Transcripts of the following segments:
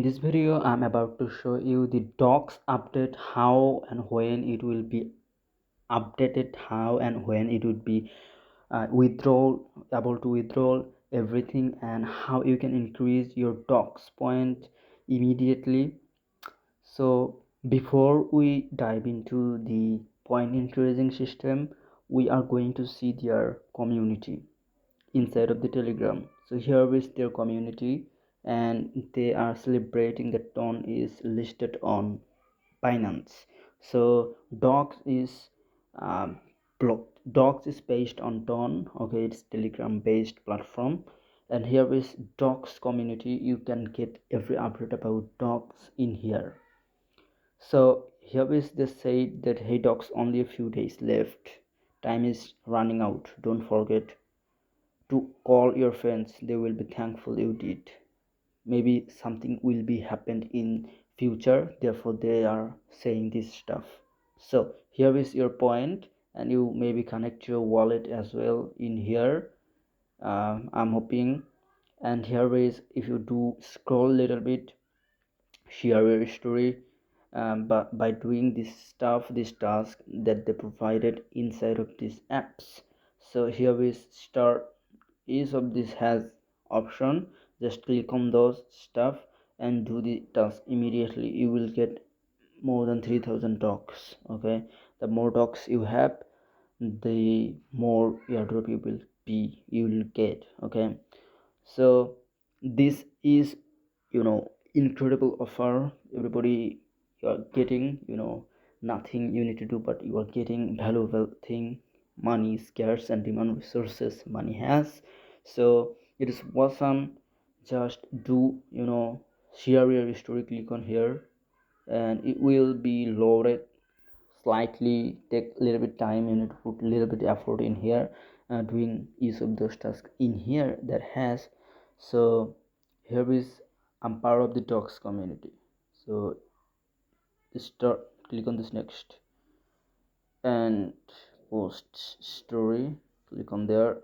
In this video, I'm about to show you the docs update, how and when it will be updated, how and when it would be able to withdraw everything, and how you can increase your docs point immediately. So before we dive into the point increasing system, we are going to see their community inside of the Telegram. So here is their community, and they are celebrating that Ton is listed on Binance. So docs is docs is based on Ton. Okay, it's Telegram based platform. And here is docs community. You can get every update about docs in here. So here is they say that, hey docs, only a few days left, time is running out, don't forget to call your friends, they will be thankful you did. Maybe something will be happened in future, therefore they are saying this stuff. So here is your point, and you maybe connect your wallet as well in here. I'm hoping. And here is, if you do scroll a little bit, share your story, but by doing this stuff, this task that they provided inside of these apps. So here is start. Each of this has option, just click on those stuff and do the task immediately. You will get more than 3000 docs. Okay, the more docs you have, the more airdrop you will get. Okay, so this is, incredible offer. Everybody, you are getting, nothing you need to do, but you are getting valuable thing. Money is scarce and demand resources money has. So it is awesome. Just do, share your story, click on here, and it will be loaded. Slightly take a little bit time, you need to put a little bit effort in here, doing each of those tasks in here that has. So here is, I'm part of the docs community. So start, click on this next, and post story, click on there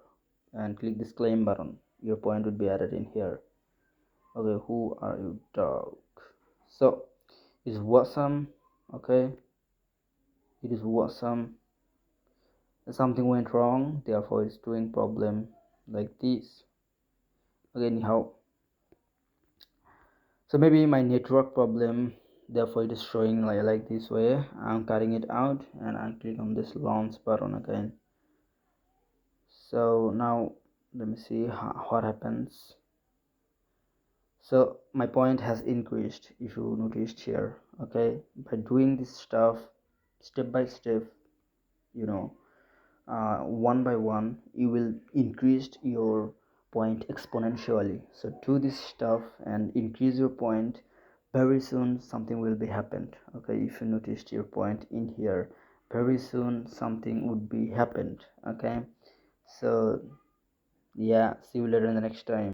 and click this claim button. Your point would be added in here. Okay, who are you, dog? So it's awesome. Okay, it is awesome. Something went wrong, therefore it's doing problem like this. Okay, anyhow, so maybe my network problem, therefore it is showing like this way. I'm cutting it out and I click on this launch button again. So now let me see what happens. So my point has increased, if you noticed here. Okay, by doing this stuff step by step, one by one, you will increase your point exponentially. So do this stuff and increase your point. Very soon something will be happened. Okay, if you noticed your point in here, very soon something would be happened. Okay, so yeah, see you later in the next time.